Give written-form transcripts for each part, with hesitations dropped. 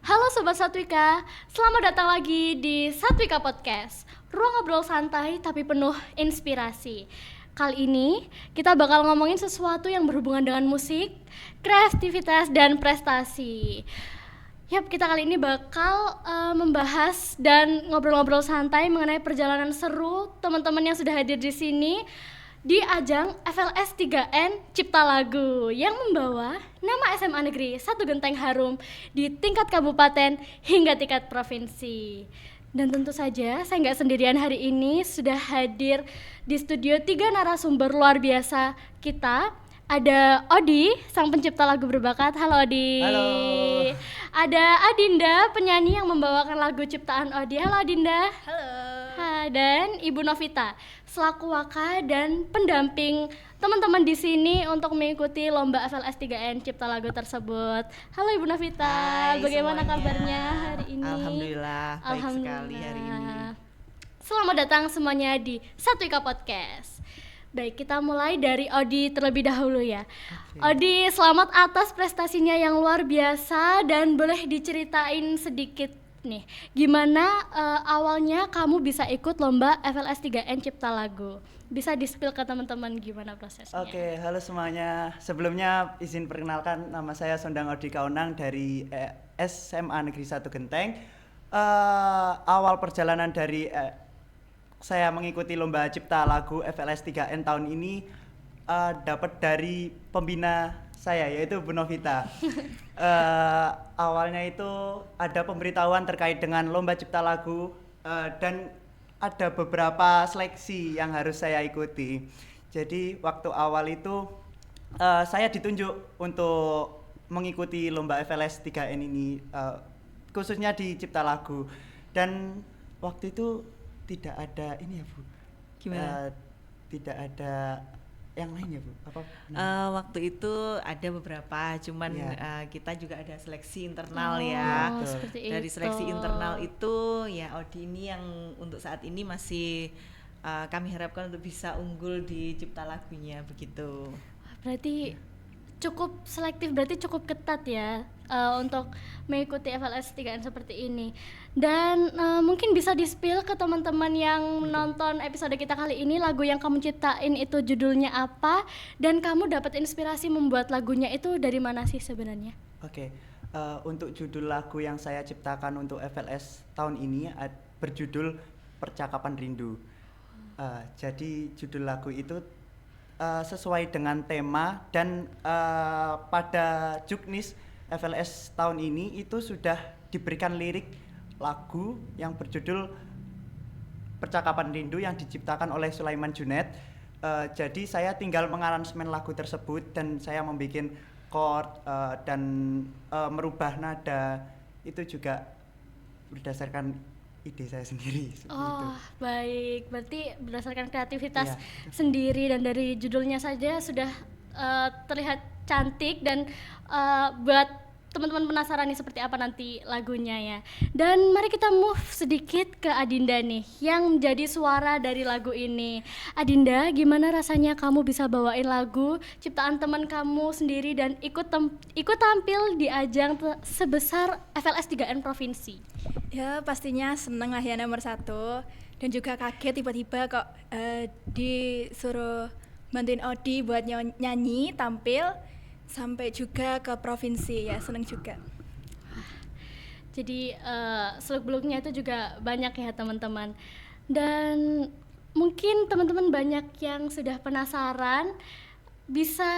Halo Sobat Satwika, selamat datang lagi di Satwika Podcast. Ruang ngobrol santai tapi penuh inspirasi. Kali ini kita bakal ngomongin sesuatu yang berhubungan dengan musik, kreativitas, dan prestasi. Yap, kita kali ini bakal membahas dan ngobrol-ngobrol santai mengenai perjalanan seru teman-teman yang sudah hadir di sini di ajang FLS 3N Cipta Lagu yang membawa nama SMA Negeri 1 Genteng harum di tingkat kabupaten hingga tingkat provinsi. Dan tentu saja saya nggak sendirian hari ini, sudah hadir di studio 3 narasumber luar biasa kita. Ada Odi, sang pencipta lagu berbakat. Halo Odi. Halo. Ada Adinda, penyanyi yang membawakan lagu ciptaan Odi. Halo Adinda. Halo. Dan Ibu Novita, selaku waka dan pendamping teman-teman di sini untuk mengikuti lomba FLS 3N Cipta Lagu tersebut. Halo Ibu Novita, Hai bagaimana semuanya. kabarnya hari ini? Alhamdulillah, baik sekali hari ini. Selamat datang semuanya di Satwika Podcast. Baik, kita mulai dari Odi terlebih dahulu ya. Odi, selamat atas prestasinya yang luar biasa, dan boleh diceritain sedikit nih, gimana awalnya kamu bisa ikut lomba FLS 3N Cipta Lagu? Bisa di-spill ke teman-teman gimana prosesnya? Oke, halo semuanya. Sebelumnya izin perkenalkan, nama saya Sondang Odi Kaunang dari SMA Negeri 1 Genteng. Awal perjalanan dari saya mengikuti lomba Cipta Lagu FLS 3N tahun ini dapat dari pembina saya, yaitu Bu Novita. Awalnya itu ada pemberitahuan terkait dengan lomba Cipta Lagu dan ada beberapa seleksi yang harus saya ikuti. Jadi waktu awal itu saya ditunjuk untuk mengikuti lomba FLS 3N ini, khususnya di Cipta Lagu. Dan waktu itu tidak ada ini ya Bu. Gimana? Tidak ada yang lain ya Bu? Apa? Waktu itu ada beberapa, cuman Ya. kita juga ada seleksi internal Oh, ya. seperti Dari itu. seleksi internal itu ya Odi ini yang untuk saat ini masih kami harapkan untuk bisa unggul di Cipta Lagunya begitu. Berarti cukup selektif, berarti cukup ketat ya untuk mengikuti FLS 3N seperti ini. Dan mungkin bisa di-spill ke teman-teman yang nonton episode kita kali ini, lagu yang kamu ciptain itu judulnya apa, dan kamu dapat inspirasi membuat lagunya itu dari mana sih sebenarnya? Oke, untuk judul lagu yang saya ciptakan untuk FLS tahun ini berjudul Percakapan Rindu. Jadi judul lagu itu sesuai dengan tema, dan pada juknis FLS tahun ini itu sudah diberikan lirik lagu yang berjudul Percakapan Rindu yang diciptakan oleh Sulaiman Junaid. Jadi saya tinggal mengaransemen lagu tersebut, dan saya membuat chord dan merubah nada. Itu juga berdasarkan ide saya sendiri. Seperti itu. Baik, berarti berdasarkan kreativitas Iya. sendiri, dan dari judulnya saja sudah terlihat cantik, dan buat teman-teman penasaran nih seperti apa nanti lagunya ya. Dan mari kita move sedikit ke Adinda nih, yang menjadi suara dari lagu ini. Adinda, gimana rasanya kamu bisa bawain lagu ciptaan teman kamu sendiri dan ikut tampil di ajang sebesar FLS 3N Provinsi? Ya pastinya seneng lah ya, nomor satu. Dan juga kaget tiba-tiba kok disuruh bantuin Odi buat nyanyi, tampil, sampai juga ke provinsi ya, seneng juga. Jadi seluk-beluknya itu juga banyak ya teman-teman. Dan mungkin teman-teman banyak yang sudah penasaran, bisa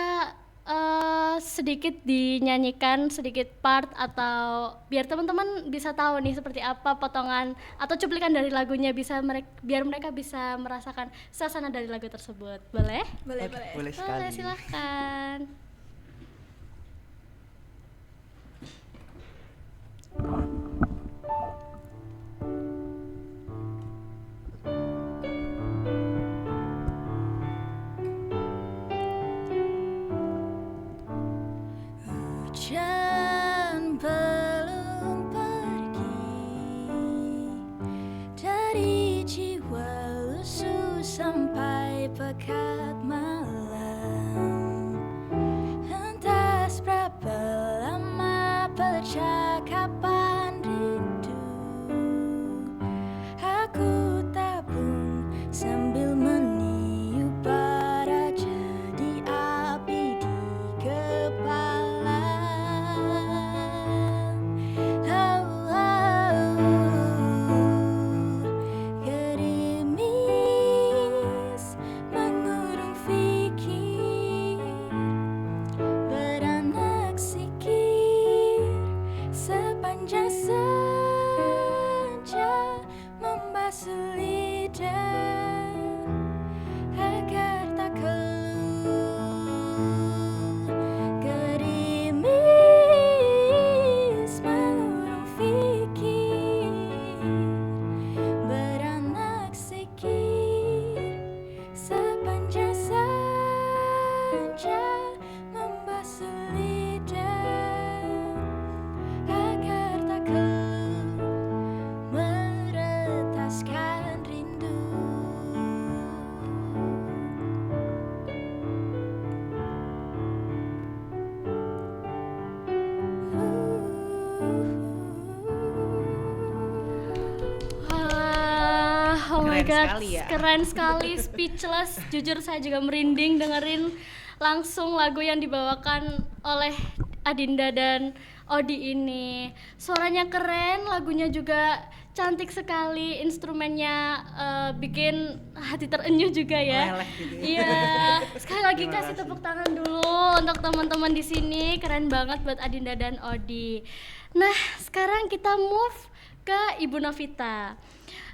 sedikit dinyanyikan sedikit part, atau biar teman-teman bisa tahu nih seperti apa potongan atau cuplikan dari lagunya, biar mereka bisa merasakan suasana dari lagu tersebut. Boleh? Boleh, Oke, boleh. boleh sekali. Boleh, silahkan. Hujan belum pergi dari jiwa lusuh sampai pekat malam. Entah berapa lama percakapan keren God, sekali ya. keren sekali, speechless. Jujur saya juga merinding dengerin langsung lagu yang dibawakan oleh Adinda dan Odi ini. Suaranya keren, lagunya juga cantik sekali, instrumennya bikin hati terenyuh juga ya. Meleleh gitu ya. Iya, sekali lagi Terima kasih kasih. tepuk tangan dulu untuk teman-teman di sini. Keren banget buat Adinda dan Odi. Nah, sekarang kita move ke Ibu Novita.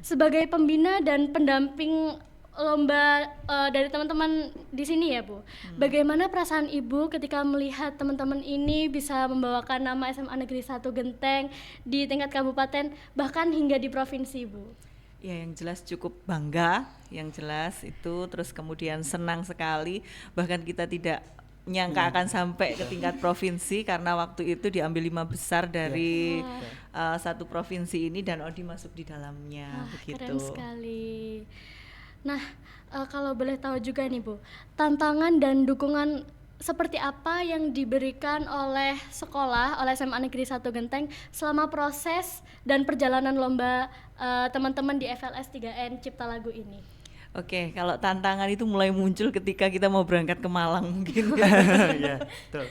Sebagai pembina dan pendamping lomba dari teman-teman di sini ya, Bu. Bagaimana perasaan Ibu ketika melihat teman-teman ini bisa membawakan nama SMA Negeri 1 Genteng di tingkat kabupaten bahkan hingga di provinsi, Bu? Ya, yang jelas cukup bangga, yang jelas itu, terus kemudian senang sekali, bahkan kita tidak nyangka akan sampai ke tingkat provinsi karena waktu itu diambil 5 besar dari satu provinsi ini dan Odi masuk di dalamnya. Wah, begitu. keren sekali. Nah, kalau boleh tahu juga nih, Bu, tantangan dan dukungan seperti apa yang diberikan oleh sekolah, oleh SMA Negeri 1 Genteng selama proses dan perjalanan lomba teman-teman di FLS 3N Cipta Lagu ini? Oke, kalau tantangan itu mulai muncul ketika kita mau berangkat ke Malang mungkin. Iya, betul.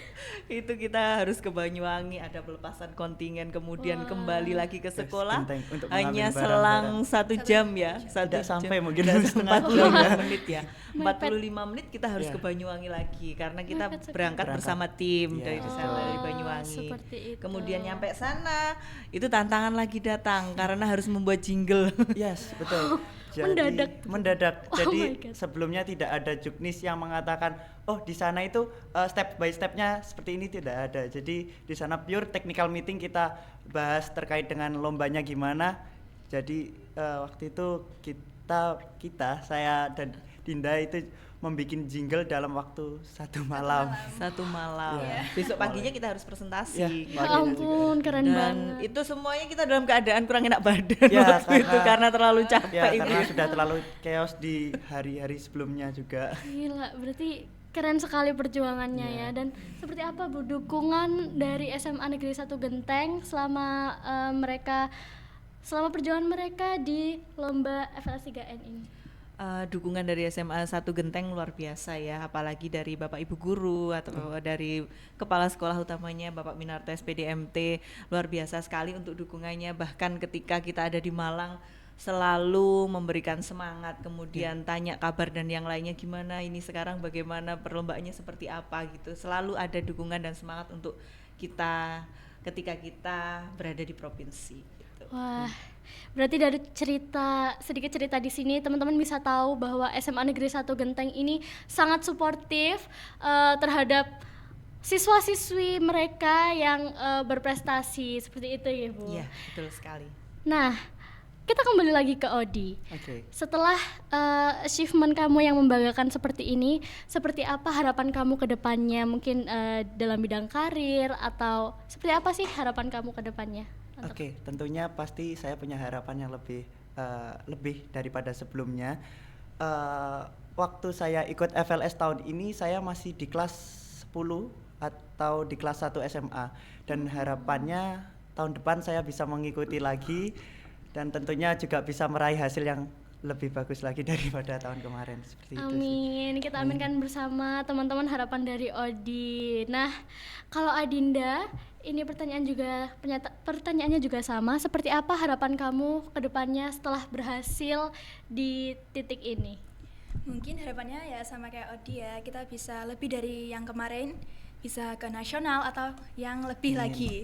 Itu kita harus ke Banyuwangi, ada pelepasan kontingen, kemudian Wah. kembali lagi ke sekolah Genteng untuk hanya mengambil selang barang-barang. 1 jam ya, Tidak sampai mungkin Tidak, setengah 45 jam ya. menit ya. Mepet. 45 menit kita harus Iya. ke Banyuwangi lagi karena kita Mepet sekali. berangkat bersama tim Iya, dari betul. sana dari Banyuwangi. Seperti itu. Kemudian nyampe sana, itu tantangan lagi datang karena harus membuat jingle. Yes, betul. Mendadak. Oh Jadi my God. sebelumnya tidak ada juknis yang mengatakan, oh di sana itu step by stepnya seperti ini, tidak ada. Jadi di sana pure technical meeting, kita bahas terkait dengan lombanya gimana. Jadi waktu itu saya dan Dinda itu membuat jingle dalam waktu 1 malam. 1 malam. Iya. Besok paginya kita harus presentasi. Iya. Ya Bagiannya ampun, keren Dan banget. itu semuanya kita dalam keadaan kurang enak badan Ya, waktu itu karena terlalu capek Ya, itu. karena sudah terlalu chaos di hari-hari sebelumnya juga. Gila, berarti keren sekali perjuangannya ya. Dan seperti apa, Bu, dukungan dari SMA Negeri 1 Genteng selama selama perjuangan mereka di lomba FLS 3N ini? Dukungan dari SMA 1 Genteng luar biasa ya, apalagi dari Bapak Ibu guru atau dari kepala sekolah utamanya Bapak Minarto SPDMT, luar biasa sekali untuk dukungannya. Bahkan ketika kita ada di Malang selalu memberikan semangat, kemudian tanya kabar dan yang lainnya gimana, ini sekarang bagaimana, perlombaannya seperti apa gitu. Selalu ada dukungan dan semangat untuk kita ketika kita berada di provinsi gitu. Wah, berarti dari sedikit cerita di sini teman-teman bisa tahu bahwa SMA Negeri 1 Genteng ini sangat suportif terhadap siswa-siswi mereka yang berprestasi seperti itu ya, Bu. Iya, betul sekali. Nah, kita kembali lagi ke Odi. Oke. Setelah achievement kamu yang membanggakan seperti ini, seperti apa harapan kamu ke depannya? Mungkin dalam bidang karir atau seperti apa sih harapan kamu ke depannya? Oke, tentunya pasti saya punya harapan yang lebih daripada sebelumnya. Waktu saya ikut FLS tahun ini, saya masih di kelas 10 atau di kelas 1 SMA, dan harapannya tahun depan saya bisa mengikuti lagi dan tentunya juga bisa meraih hasil yang lebih bagus lagi daripada tahun kemarin, seperti itu sih. Amin, kita aminkan bersama teman-teman harapan dari Odi. Nah, kalau Adinda, ini pertanyaannya juga sama. Seperti apa harapan kamu ke depannya setelah berhasil di titik ini? Mungkin harapannya ya sama kayak Odi ya, kita bisa lebih dari yang kemarin, bisa ke nasional atau yang lebih Amin. lagi.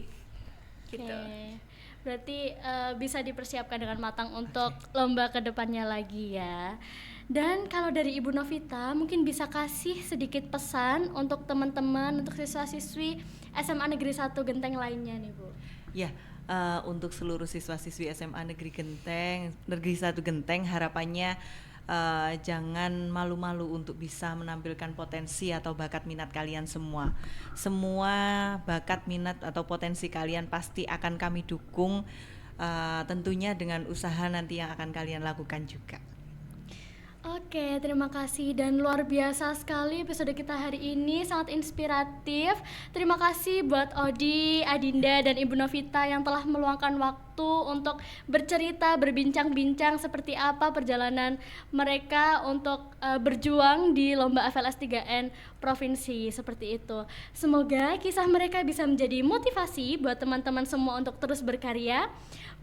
Gitu. Oke. Berarti bisa dipersiapkan dengan matang untuk lomba kedepannya lagi ya. Dan kalau dari Ibu Novita mungkin bisa kasih sedikit pesan untuk teman-teman, untuk siswa-siswi SMA Negeri 1 Genteng lainnya nih, Bu. Ya, untuk seluruh siswa-siswi SMA Negeri 1 Genteng harapannya jangan malu-malu untuk bisa menampilkan potensi atau bakat minat kalian semua. Semua bakat minat atau potensi kalian pasti akan kami dukung, tentunya dengan usaha nanti yang akan kalian lakukan juga. Oke, terima kasih dan luar biasa sekali episode kita hari ini, sangat inspiratif. Terima kasih buat Odi, Adinda, dan Ibu Novita yang telah meluangkan waktu waktu untuk bercerita, berbincang-bincang seperti apa perjalanan mereka untuk berjuang di lomba FLS 3N provinsi seperti itu. Semoga kisah mereka bisa menjadi motivasi buat teman-teman semua untuk terus berkarya,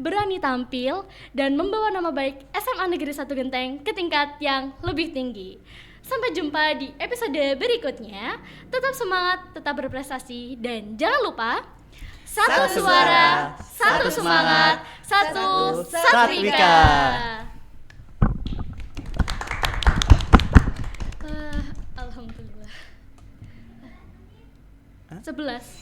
berani tampil, dan membawa nama baik SMA Negeri 1 Genteng ke tingkat yang lebih tinggi. Sampai jumpa di episode berikutnya. Tetap semangat, tetap berprestasi, dan jangan lupa satu suara, satu semangat, satu Satwika. Alhamdulillah. 11.